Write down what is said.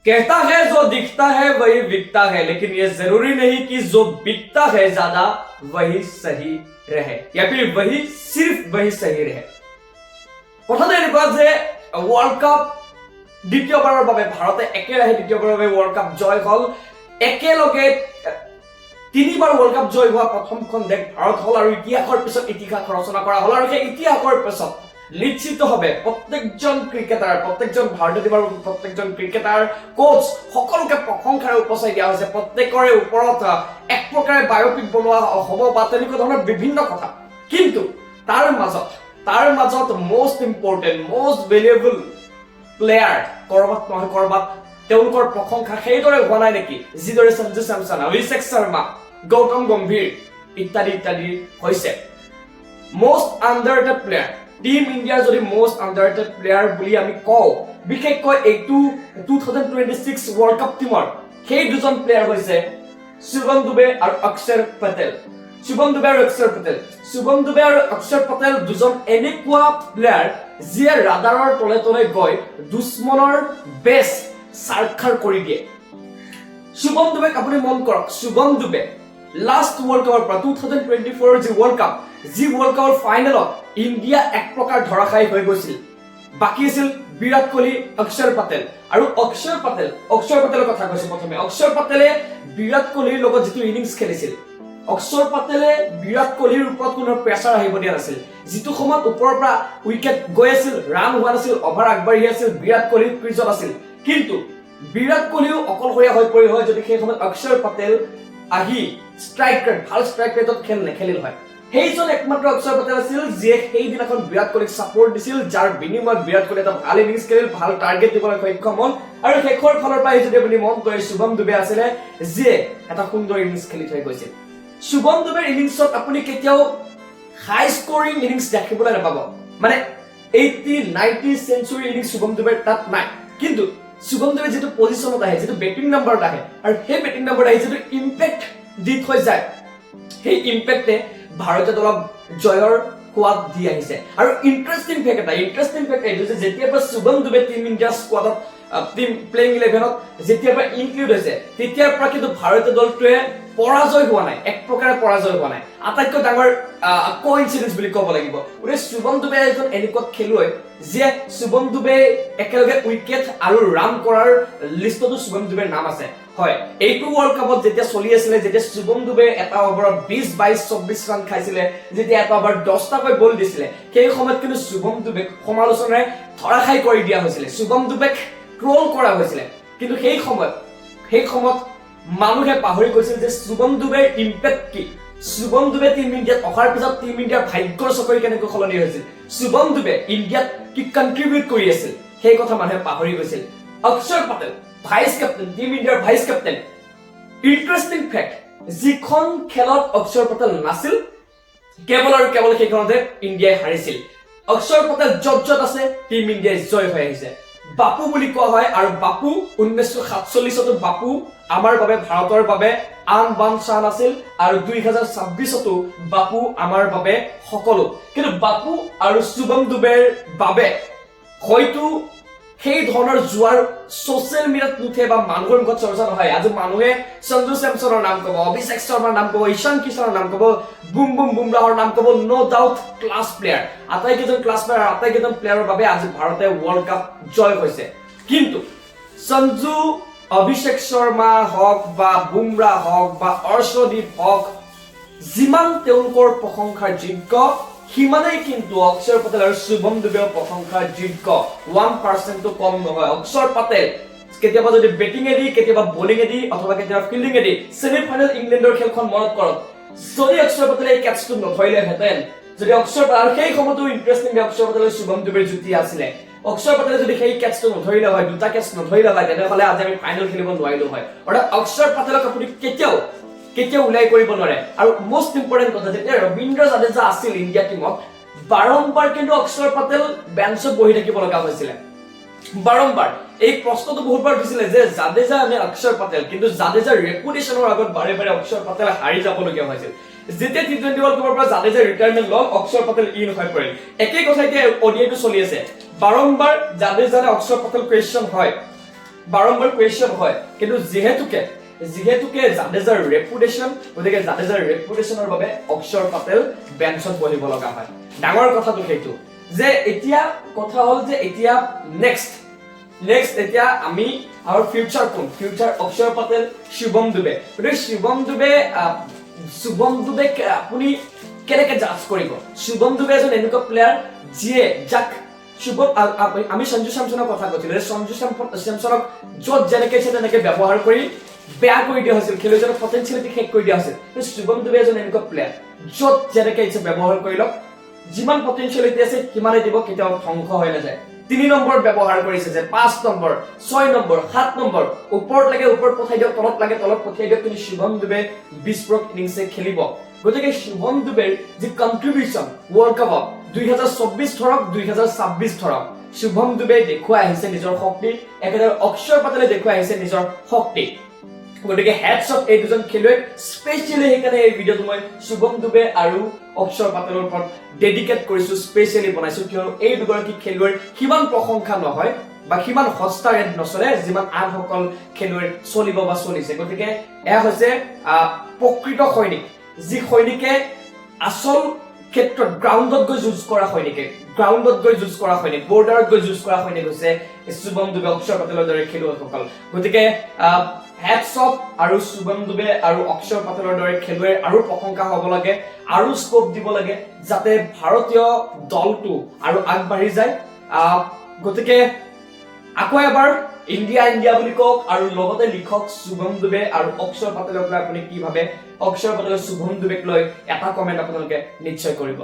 कहता है जो दिखता है वही बिकता है, लेकिन ये जरूरी नहीं कि जो बिकता है ज्यादा वही सही रहे या फिर वही सिर्फ वही सही रहे। কথাটো এনেকুৱা যে ওয়াৰ্ল্ড কাপ দ্বিতীয়বাৰৰ বাবে ভাৰতে একেৰাহে দ্বিতীয়বাৰৰ বাবে ওয়াৰ্ল্ড কাপ জয় হল। একেলগে তিনিবাৰ ওয়াৰ্ল্ড কাপ জয় হোৱা প্ৰথমখন দেশ ভাৰত হল আৰু ইতিহাসৰ পিছত ইতিহাস ৰচনা কৰা হল। আৰু সেই ইতিহাসৰ পিছত নিশ্চিতভাৱে প্ৰত্যেকজন ক্ৰিকেটাৰ, প্ৰত্যেকজন ভাৰতীয় টিমৰ প্ৰত্যেকজন ক্ৰিকেটাৰ, কোচ সকলোকে প্ৰশংসাৰে উপচাই দিয়া হৈছে। প্ৰত্যেকৰে ওপৰত এক প্ৰকাৰে বায়োপিক বনোৱা হ'ব বা তেনেকুৱা ধৰণৰ বিভিন্ন কথা। কিন্তু তাৰ মাজত most important, most valuable player কৰবাত নহয় কৰবাত তেওঁলোকৰ প্ৰশংসা সেইদৰে হোৱা নাই নেকি, যিদৰে সঞ্জু চেমছন, অভিষেক শৰ্মা, গৌতম গম্ভীৰ ইত্যাদি ইত্যাদি হৈছে। মোস্ট আণ্ডাৰৰেটেড প্লেয়াৰ, টিম ইণ্ডিয়াৰ যদি মোস্ট আণ্ডাৰৰেটেড প্লেয়াৰ বুলি আমি কওঁ, বিশেষকৈ এইটো 2026 ওয়াৰ্ল্ড কাপ টিমৰ সেই দুজন প্লেয়াৰ হৈছে শুভম দুবে আৰু অক্ষৰ পেটেল। শুভম দুবে আৰু অক্ষৰ পেটেল দুজন এনেকুৱা প্লেয়াৰ যিয়ে ৰাডাৰৰ তলে তলে গৈ দুশ্মনৰ বেছ সাক্ষাৎ কৰি দিয়ে। শুভম দুবেক আপুনি মন কৰক, শুভম দুবে লাষ্ট ওয়াৰ্ল্ড কাপৰ পৰা 2024 যি ওয়াৰ্ল্ড কাপৰ ফাইনেলত ইণ্ডিয়া এক প্ৰকাৰ ধৰাশায়ী হৈ গৈছিল। বাকী আছিল বিৰাট কোহলি, অক্ষৰ পেটেল। আৰু অক্ষৰ পেটেলৰ কথা কৈছো প্ৰথমে। অক্ষৰ পেটেলে বিৰাট কোহলিৰ লগত যিটো ইনিংছ খেলিছিল, অক্ষৰ পেটেলে বিৰাট কোহলিৰ ওপৰত কোনো প্ৰেছাৰ আহিব দিয়া নাছিল। যিটো সময়ত ওপৰৰ পৰা উইকেট গৈ আছিল, ৰান হোৱা নাছিল, অভাৰ আগবাঢ়ি আছিল, বিৰাট কোহলি ক্ৰিজত আছিল, কিন্তু বিৰাট কোহলিও অকলশৰীয়া হৈ পৰিল হয় যদি সেই সময়ত অক্ষৰ পেটেল আহি ভাল ষ্ট্ৰাইক ৰেটত নেখেলিল হয়। সেইজন একমাত্ৰ অক্ষৰ পেটেল আছিল যিয়ে সেইদিনাখন বিৰাট কোহলিক ছাপোৰ্ট দিছিল, যাৰ বিনিময়ত বিৰাট কোহলি এটা ভাল ইনিংছ খেলিল, ভাল টাৰ্গেট দিবলৈ সক্ষম হল। আৰু শেষৰ ফালৰ পৰা যদি আপুনি মন কৰে, শুভম দুবে আছিলে যিয়ে এটা সুন্দৰ ইনিংছ খেলি থৈ গৈছিল। শুভম দুবেৰ ইনিংছত আপুনি কেতিয়াও হাই স্কোৰিং ইনিংছ দেখিবলৈ নাপাব, মানে 80-90 চেঞ্চুৰী ইনিংছ শুভম দুবেৰ তাত নাই। কিন্তু শুভম দুবে যিটো পজিশ্যনত আহে, যিটো বেটিং নম্বৰত আহে, আৰু সেই বেটিং নম্বৰত আহি যিটো ইম্পেক্ট দি থৈ যায়, সেই ইম্পেক্টে ভাৰতীয় দলক জয়ৰ সোৱাদ দি আহিছে। আৰু ইণ্টাৰেষ্টিং ফেক্ট এইটো যে যেতিয়াৰ পৰা শুভম দুবে টিম ইণ্ডিয়া স্কোৱাডত, টিম প্লেইং 11ত যেতিয়াৰ পৰা ইনক্লুড হৈছে, তেতিয়াৰ পৰা কিন্তু ভাৰতীয় দলটোৱে পৰাজয় হোৱা নাই, এক প্ৰকাৰে পৰাজয় হোৱা নাই। আটাইতকৈ ডাঙৰ কোইনসিডেন্স বুলি ক'ব লাগিব। গতিকে শুভম দুবে এজন এনেকুৱা খেলুৱৈ যে শুভম দুবে একেলগে উইকেট আৰু ৰান কৰাৰ লিষ্টতো শুভম দুবেৰ নাম আছে। হয়, এইটো ওয়াৰ্ল্ড কাপত যেতিয়া চলি আছিলে, যেতিয়া শুভম দুবে এটা ওভাৰত 20-22-24 ৰান খাইছিলে, যেতিয়া এটা ওভাৰ 10টাকৈ বল দিছিলে, সেই সময়ত কিন্তু শুভম দুবেক সমালোচনাৰে ধৰাশায়ী কৰি দিয়া হৈছিলে, শুভম দুবেক ট্ৰল কৰা হৈছিলে। কিন্তু সেই সময়ত মানুহে পাহৰি গৈছিল যে শুভম দুবেৰ ইম্পেক্ট কি, শুভম দুবে টিম ইণ্ডিয়াত অহাৰ পিছত টিম ইণ্ডিয়াৰ ভাগ্যৰ চকৰি কেনেকৈ সলনি হৈছিল, শুভম দুবে ইণ্ডিয়াত কি কণ্ট্ৰিবিউট কৰি আছিল, সেই কথা মানুহে পাহৰি গৈছিল। অক্ষৰ পেটেল ভাইস কেপ্টেইন, টিম ইণ্ডিয়াৰ ভাইস কেপ্টেইন। ইণ্টাৰেষ্টিং ফেক্ট, যিখন খেলত অক্ষৰ পেটেল নাছিল, কেৱল আৰু কেৱল সেইখনতে ইণ্ডিয়াই হাৰিছিল। অক্ষৰ পেটেল য'ত আছে টিম ইণ্ডিয়াই জয় হৈ আহিছে। বাপু বুলি কোৱা হয়, আৰু বাপু 1947তো বাপু আমাৰ বাবে, ভাৰতৰ বাবে আন বান চান আছিল, আৰু 2026তো বাপু আমাৰ বাবে সকলো। কিন্তু বাপু আৰু শুভম দুবেৰ বাবে হয়তো সেই ধৰণৰ জোৱাৰ সোশ্যাল মিডিয়াত নুঠে বা মানুহৰ মুখত চৰ্চা নহয়। আজি মানুহে সঞ্জু চেমছনৰ নাম ক'ব, অভিষেক শৰ্মাৰ নাম ক'ব, ঈশান কিষাণৰ নাম ক'ব, বুমৰাহৰ নাম ক'ব। নো ডাউট ক্লাছ প্লেয়াৰ, আটাইকেইজন ক্লাছ প্লেয়াৰ, আটাইকেইজন প্লেয়াৰৰ বাবে আজি ভাৰতে ওয়াৰ্ল্ড কাপ জয় হৈছে। কিন্তু সঞ্জু, অভিষেক শৰ্মা হওক বা বুমৰাহ হওক বা অৰ্শদীপ হওক, যিমান তেওঁলোকৰ প্ৰশংসাৰ যোগ্য, সিমানেই কিন্তু অক্ষৰ পেটেল আৰু শুভম দুবেও প্ৰশংসাৰ যোগ্য। 1%টো কম নহয়। অক্ষৰ পেটেল কেতিয়াবা যদি বেটিং এদি, কেতিয়াবা বলিং এদি, অথবা কেতিয়াবা ফিল্ডিং এদি, ছেমিফাইনেল ইংলেণ্ডৰ খেলখন মনত কৰক, যদি অক্ষৰ পেটেলে এই কেটচটো নধৰিলেহেঁতেন, যদি অক্ষৰ পেটেল, আৰু সেই সময়তো ইণ্টাৰেষ্টিং অক্ষৰ পেটেল আৰু শুভম দুবেৰ যুটি আছিলে, অক্ষৰ পেটেলে যদি সেই কেটচটো নধৰিলে হয়, দুটা কেটচ নধৰিলে হয়, তেনেহ'লে আজি আমি ফাইনেল খেলিব নোৱাৰিলো হয়। অৰ্থাৎ অক্ষৰ পেটেলক আপুনি কেতিয়াও উলাই কৰিব নোৱাৰে। আৰু মোস্ট ইম্পৰ্টেণ্ট কথা, যেতিয়া ৰবীন্দ্ৰ জাদেজা আছিল ইণ্ডিয়া টিমত, বাৰম্বাৰ কিন্তু অক্ষৰ পেটেল বেঞ্চত বহি থাকিব লগা হৈছিলে। বাৰম্বাৰ এই প্ৰশ্নটো বহুতবাৰ দিছিলে যে জাদেজা নে অক্ষৰ পেটেল, কিন্তু জাদেজাৰ ৰেপুটেশ্যনৰ আগত বাৰে বাৰে অক্ষৰ পেটেল হাৰি যাবলগীয়া হৈছিল। যেতিয়া টি20 ওয়াৰ্ল্ড কাপৰ পৰা জাদেজা ৰিটায়াৰমেন্ট লল, অক্ষৰ পেটেল ইন হৈ পৰিল। একেই কথা এতিয়া ওডিআইটো চলি আছে, বাৰম্বাৰ জাদেজাৰে অক্ষৰ পেটেল কুৱেশ্যন হয় বাৰম্বাৰ কুৱেশ্যন হয় কিন্তু যিহেতুকে জাদেজাৰ ৰেপুটেশ্যন গতিকে জাদেজাৰ ৰেপুটেশ্যনৰ বাবে অক্ষৰ পাটেল বেঞ্চত বহিব লগা হয় ডাঙৰ কথাটো সেইটো যে এতিয়া কথা হ'ল যে এতিয়া নেক্সট এতিয়া আমি our future কোন future অক্ষৰ পাটেল শুভম দুবে গতিকে শুভম দুবে আপুনি কেনেকে জাজ কৰিব শুভম দুবে এজন এনেকুৱা প্লেয়াৰ যিয়ে যাক শুভম আমি সঞ্জু চেমছনৰ কথা কৈছিলো সঞ্জু চেমছনক য'ত যেনেকে তেনেকে ব্যৱহাৰ কৰি বেয়া কৰি দিয়া হৈছিল খেলুৱৈজনৰ পটেনচিয়েলিটি শেষ কৰি দিয়া হৈছিল শুভম দুবে এজন এনেকুৱা প্লেয়াৰ য'ত যেনেকে ইচ্ছা ব্যৱহাৰ কৰি লওক যিমান পটেনচিয়েলিটি আছে সিমানে দিব কেতিয়াও ধ্বংস হৈ নাযায় 3 নম্বৰ ব্যৱহাৰ কৰিছে যে 5 নম্বৰ 6 নম্বৰ 7 নম্বৰ ওপৰত পঠাই দিয়ক তলত লাগে তলত পঠাই দিয়ক কিন্তু শুভম দুবে বিস্ফোৰক ইনিংছে খেলিব গতিকে শুভম দুবেৰ যি কন্ট্ৰিবিউচন ৱৰ্ল্ড কাপত 2024 ধৰক 2026 ধৰক শুভম দুবে দেখুৱাই আহিছে নিজৰ শক্তি একেদৰে অক্ষৰ পাটেলে দেখুৱাই আহিছে নিজৰ শক্তি গতিকে হেডছ অফ এই দুজন খেলুৱৈ স্পেচিয়েলি সেইকাৰণে এই ভিডিঅ'টো মই শুভম দুবে আৰু অক্ষৰ পাটেলৰ ওপৰত ডেডিকেট কৰিছো স্পেচিয়েলি বনাইছো কিয়নো এই দুগৰাকী খেলুৱৈৰ কিমান প্ৰশংসা নহয় বা কিমান হস্তা ৰেড নচলে যিমান আনসকল খেলুৱৈৰ চলিব বা চলিছে গতিকে এয়া হৈছে প্ৰকৃত সৈনিক যি সৈনিকে আচল ক্ষেত্ৰত গ্ৰাউণ্ডত গৈ যুঁজ কৰা সৈনিক বৰ্ডাৰত গৈ যুঁজ কৰা সৈনিক হৈছে শুভম দুবে অক্ষৰ পাটেলৰ দৰে খেলুৱৈসকল গতিকে হেডছ অফ আৰু শুভম দুবে আৰু অক্ষৰ পাটেলৰ দৰে খেলুৱৈৰ আৰু প্ৰশংসা হ'ব লাগে আৰু স্কোপ দিব লাগে যাতে ভাৰতীয় দলটো আৰু আগবাঢ়ি যায় গতিকে আকৌ এবাৰ ইণ্ডিয়া বুলি কওক আৰু লগতে লিখক শুভম দুবে আৰু অক্ষৰ পাটেলক লৈ আপুনি কি ভাবে অক্ষৰ পাটেল শুভম দুবেক লৈ এটা কমেন্ট আপোনালোকে নিশ্চয় কৰিব